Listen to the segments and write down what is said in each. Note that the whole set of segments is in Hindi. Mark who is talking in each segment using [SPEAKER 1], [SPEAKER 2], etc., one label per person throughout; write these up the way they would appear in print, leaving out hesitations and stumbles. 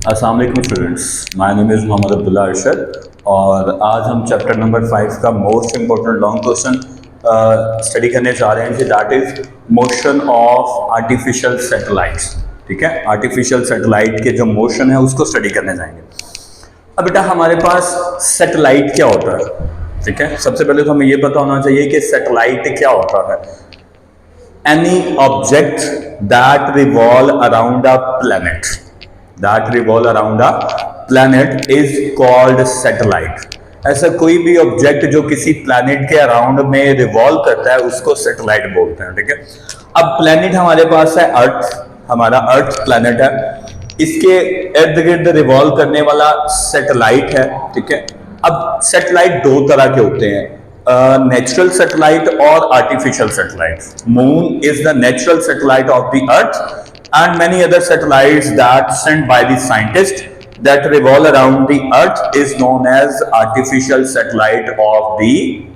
[SPEAKER 1] अस्सलाम वालेकुम students, my name is Mohammad Abdullah Arshad और आज हम चैप्टर नंबर 5 का most important long question study करने जा रहे हैं जी। That is motion of artificial satellites. ठीक है, आर्टिफिशियल सैटेलाइट के जो मोशन है उसको स्टडी करने जाएंगे। अब बेटा हमारे पास सैटेलाइट क्या होता है? ठीक है, सबसे पहले तो हमें ये पता होना चाहिए कि सैटेलाइट क्या होता है। Any object that revolve around a planet is called satellite। ऐसा कोई भी ऑब्जेक्ट जो किसी प्लैनेट के अराउंड में रिवॉल्व करता है उसको सैटेलाइट बोलते हैं। ठीक है, अब प्लैनेट हमारे पास है अर्थ, हमारा अर्थ प्लैनेट है, इसके इर्द गिर्द रिवॉल्व करने वाला सैटेलाइट है। ठीक है, अब सैटेलाइट दो तरह के होते हैं, नेचुरल सैटेलाइट और artificial satellite. Moon is the natural satellite of the earth and many other satellites that sent by the scientists that revolve around the earth is known as artificial satellite of the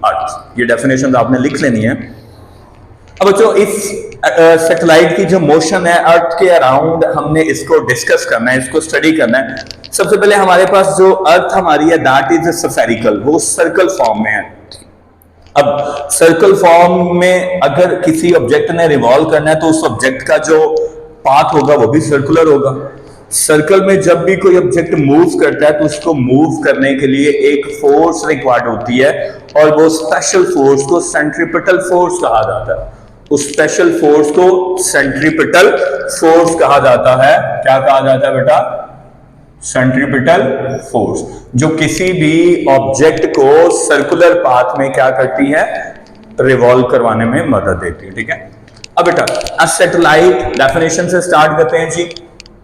[SPEAKER 1] earth। ये डेफिनेशन आपने लिख लेनी है। अब बच्चों इस सैटेलाइट की जो मोशन है अर्थ के अराउंड हमने इसको डिस्कस करना है, इसको स्टडी करना है। सबसे पहले हमारे पास जो अर्थ हमारी है दैट इज स्फेरिकल, वो सर्कल फॉर्म में है। अब सर्कल फॉर्म में अगर किसी ऑब्जेक्ट ने रिवॉल्व करना है तो उस ऑब्जेक्ट का जो पाथ होगा वो भी सर्कुलर होगा। सर्कल में जब भी कोई ऑब्जेक्ट मूव करता है तो उसको मूव करने के लिए एक फोर्स रिक्वायर्ड होती है और वो स्पेशल फोर्स को सेंट्रीपिटल फोर्स कहा जाता है। उस स्पेशल फोर्स को सेंट्रीपिटल फोर्स कहा जाता है। क्या कहा जाता है बेटा? सेंट्रीपिटल फोर्स, जो किसी भी ऑब्जेक्ट को सर्कुलर पाथ में क्या करती है? रिवॉल्व करवाने में मदद देती है। ठीक है, अब बेटा अ सैटेलाइट डेफिनेशन से स्टार्ट करते हैं जी।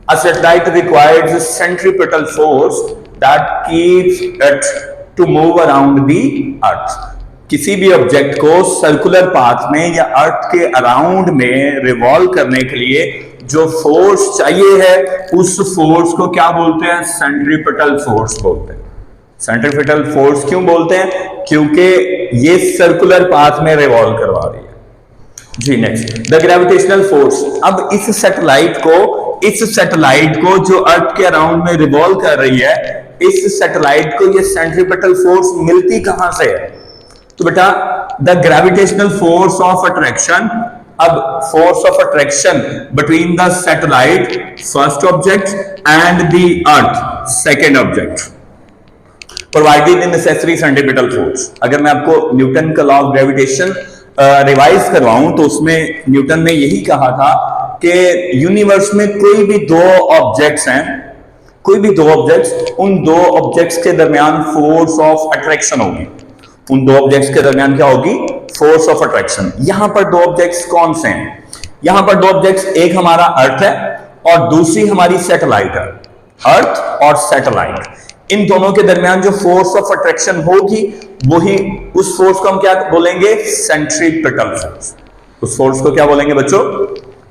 [SPEAKER 1] A satellite requires centripetal force that keeps it to move around the earth. किसी भी ऑब्जेक्ट को सर्कुलर पाथ में या अर्थ के अराउंड में रिवॉल्व करने के लिए जो फोर्स चाहिए है उस फोर्स को क्या बोलते हैं? सेंट्रीपिटल फोर्स बोलते हैं। सेंट्रीपिटल फोर्स क्यों बोलते हैं? क्योंकि ये सर्कुलर पाथ में रिवॉल्व करवा रही है जी। Next, the gravitational force. अब इस सैटेलाइट को जो अर्थ के अराउंड में रिवॉल्व कर रही है, इस सैटेलाइट को ये सेंट्रीपिटल फोर्स मिलती कहां से है? तो बेटा the gravitational force of attraction. अब force of attraction between the satellite first object and the earth second object provided the necessary centripetal force. अगर मैं आपको न्यूटन का लॉ ऑफ ग्रेविटेशन रिवाइज करवाऊं तो उसमें न्यूटन ने यही कहा था कि यूनिवर्स में कोई भी दो ऑब्जेक्ट्स हैं, कोई भी दो ऑब्जेक्ट्स, उन दो ऑब्जेक्ट्स के दरमियान फोर्स ऑफ अट्रैक्शन होगी। उन दो ऑब्जेक्ट्स के दरमियान क्या होगी? Force of attraction. यहां पर दो ऑब्जेक्ट्स कौन से हैं? यहां पर दो ऑब्जेक्ट्स, एक हमारा अर्थ है और दूसरी हमारी सैटेलाइट है। अर्थ और सैटेलाइट, इन दोनों के दरमियान जो फोर्स ऑफ अट्रैक्शन होगी वही, उस फोर्स को हम क्या बोलेंगे? Centripetal force. उस फोर्स को क्या बोलेंगे बच्चों?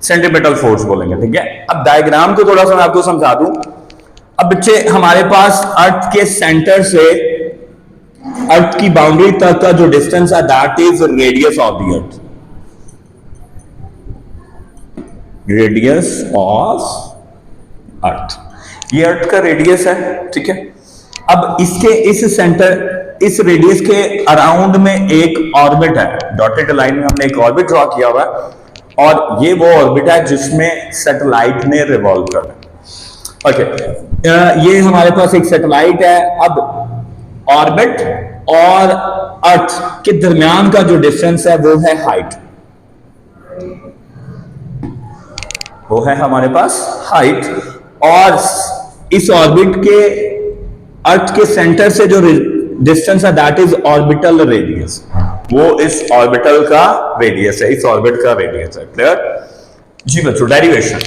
[SPEAKER 1] सेंट्रीपिटल फोर्स बोलेंगे। ठीक है, अब डायग्राम को थोड़ा सा मैं आपको समझा दूं। अब बच्चे हमारे पास अर्थ के सेंटर से अर्थ की बाउंड्री तक का जो डिस्टेंस है that is radius of the earth. Radius of earth, ये अर्थ का रेडियस है। ठीक है, अब इसके इस सेंटर, इस रेडियस के अराउंड में एक ऑर्बिट है। डॉटेड लाइन में हमने एक ऑर्बिट ड्रॉ किया हुआ है और ये वो ऑर्बिट है जिसमें सैटेलाइट ने रिवॉल्व करना। ओके, ये हमारे पास एक सैटेलाइट है। अब ऑर्बिट और अर्थ के दरमियान का जो डिस्टेंस है वो है हाइट, वो है हमारे पास हाइट। और इस ऑर्बिट के अर्थ के सेंटर से जो डिस्टेंस है दैट इज ऑर्बिटल रेडियस, वो इस ऑर्बिटल का रेडियस है, इस ऑर्बिट का रेडियस है। क्लियर जी बच्चों? डेरिवेशन,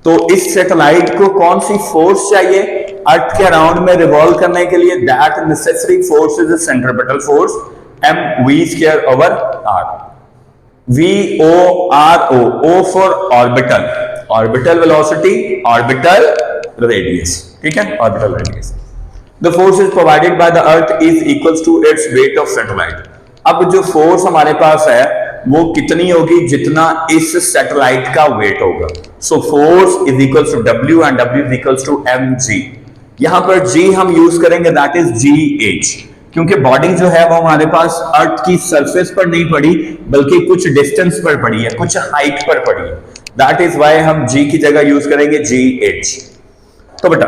[SPEAKER 1] तो इस सैटेलाइट को कौन सी फोर्स चाहिए अर्थ के अराउंड में रिवॉल्व करने के लिए? That necessary force is centripetal force, mv² over r। VORO, O for orbital, orbital velocity, orbital radius. ठीक है, orbital radius. The force is provided by the earth is equals to its weight of satellite। अब जो फोर्स हमारे पास है वो कितनी होगी, जितना इस सैटेलाइट का वेट होगा। So force is equals to W and W is equals to M G. यहां पर जी हम यूज करेंगे, दैट इज जी एच, क्योंकि बॉडी जो है वो हमारे पास अर्थ की सरफेस पर नहीं पड़ी बल्कि कुछ डिस्टेंस पर पड़ी है, कुछ हाइट पर पड़ी है। दैट इज वाई हम जी की जगह यूज करेंगे जी एच। तो बेटा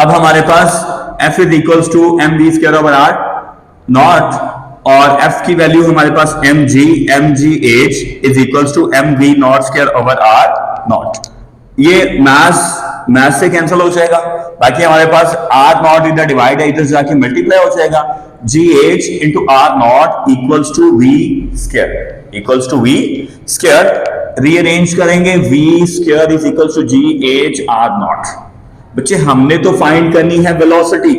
[SPEAKER 1] अब हमारे पास F is equals to m v square over r naught, और F की वैल्यू हमारे पास m g h is equals to m v naught square over r naught. ये मैथ से कैंसिल हो जाएगा, बाकी हमारे पास आर नॉट इधर डिवाइड है, इधर जाके मल्टीप्लाई हो जाएगा। G h into r naught equals to v square, rearrange करेंगे, v square is equals to ji H R not. बच्चे हमने तो फाइंड करनी है वेलोसिटी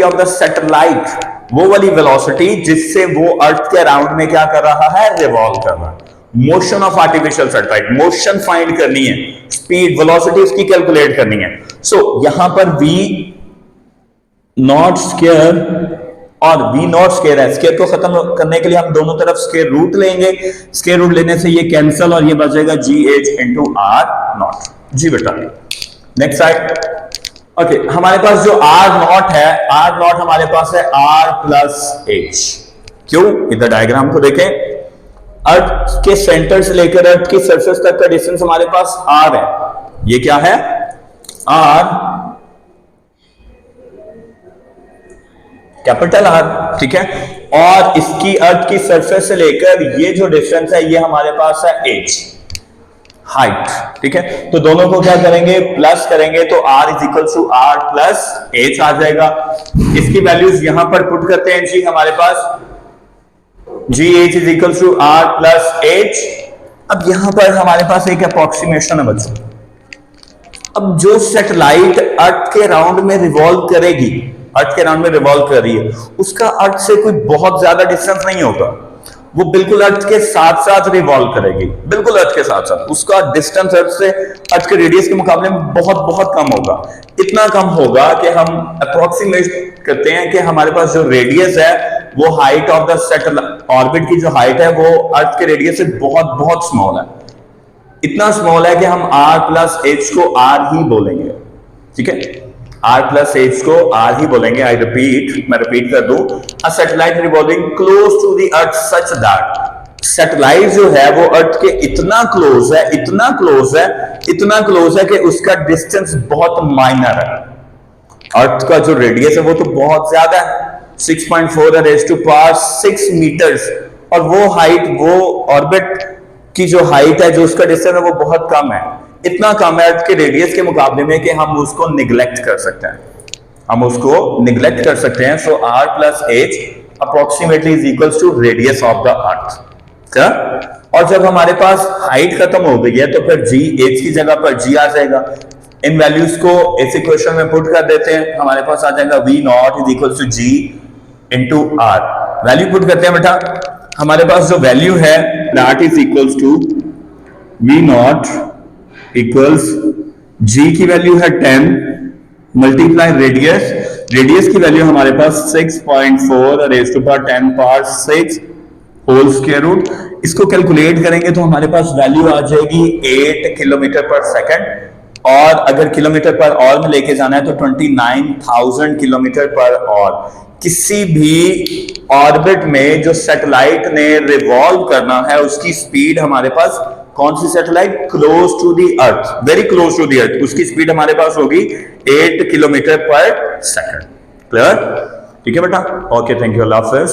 [SPEAKER 1] ऑफ द सैटेलाइट, वो वाली वेलोसिटी जिससे वो अर्थ के अराउंड में क्या कर रहा है, रिवॉल्व कर रहा है। Motion of artificial satellite, motion find करनी है, स्पीड वेलोसिटी उसकी कैलकुलेट करनी है। सो यहां पर वी नॉट स्क्वायर और वी नॉट स्क्वायर है, स्क्वायर को खत्म करने के लिए हम दोनों तरफ स्क्वायर रूट लेंगे, स्क्वायर रूट लेने से ये कैंसिल और ये बचेगा g h into r naught. जी बेटा नेक्स्ट साइड। ओके हमारे पास जो आर नॉट है, आर नॉट हमारे पास है आर प्लस एच। क्यों, इधर डायग्राम को देखें, अर्थ के सेंटर से लेकर अर्थ की सरफेस तक का डिस्टेंस हमारे पास आर है। ये क्या है, आर कैपिटल आर, ठीक है, और इसकी अर्थ की सरफेस से लेकर ये जो डिस्टेंस है ये हमारे पास है एच, हाइट, ठीक है। तो दोनों को क्या करेंगे, प्लस करेंगे, तो r is equal to r plus h आ जाएगा। इसकी वैल्यूज यहां पर पुट करते हैं जी, हमारे पास g h is equal to r plus h. अब यहां पर हमारे पास एक अप्रोक्सीमेशन है बच्चों। अब जो सैटेलाइट अर्थ के राउंड में रिवॉल्व करेगी, अर्थ के राउंड में रिवॉल्व कर रही है, उसका अर्थ से कोई बहुत ज्यादा डिस्टेंस नहीं होगा, वो बिल्कुल अर्थ के साथ साथ रिवॉल्व करेगी, बिल्कुल अर्थ के साथ साथ। उसका डिस्टेंस अर्थ से, अर्थ के रेडियस के मुकाबले में बहुत बहुत कम होगा। इतना कम होगा कि हम अप्रोक्सीमेट करते हैं कि हमारे पास जो रेडियस है वो height of the satellite, orbit की जो हाइट है वो अर्थ के रेडियस से बहुत बहुत स्मॉल है। इतना स्मॉल है कि हम r प्लस एच को r ही बोलेंगे, ठीक है, r प्लस एच को r ही बोलेंगे। मैं रिपीट कर दूं, a satellite revolving close to the earth such that, satellite जो है वो अर्थ के इतना क्लोज है, इतना क्लोज है, इतना क्लोज है कि उसका डिस्टेंस बहुत माइनर है। अर्थ का जो रेडियस है वो तो बहुत ज्यादा है, 6.4 रेज़ टू पावर 6 मीटर्स, और वो हाइट, वो ऑर्बिट की जो हाइट है, जो उसका डिस्टेंस है वो बहुत कम है। इतना कम है अर्थ के रेडियस के मुकाबले में कि हम उसको निगलेक्ट कर सकते हैं, हम उसको निगलेक्ट कर सकते हैं। So r plus H approximately is equals to radius of the earth. क्या, और जब हमारे पास हाइट खत्म हो गई है तो फिर जी एच की जगह पर जी आ जाएगा। इन वैल्यूज को इस इक्वेशन में पुट कर देते हैं, हमारे पास आ जाएगा v naught is equals to g into r. Value put करते हैं बेटा, हमारे पास जो वैल्यू है that is equals to v naught equals g की वैल्यू है 10 मल्टीप्लाई रेडियस, रेडियस की वैल्यू हमारे पास 6.4 raise to power 10 power 6 whole square root. इसको कैलकुलेट करेंगे तो हमारे पास वैल्यू आ जाएगी 8 किलोमीटर पर सेकंड, और अगर किलोमीटर पर आवर में लेके जाना है तो 29,000 किलोमीटर पर आवर। किसी भी ऑर्बिट में जो सैटेलाइट ने रिवॉल्व करना है उसकी स्पीड हमारे पास, कौन सी satellite, close to the earth, very close to the earth, उसकी स्पीड हमारे पास होगी 8 किलोमीटर पर सेकंड। क्लियर, ठीक है बेटा, ओके, थैंक यू, अल्लाह हाफिज़।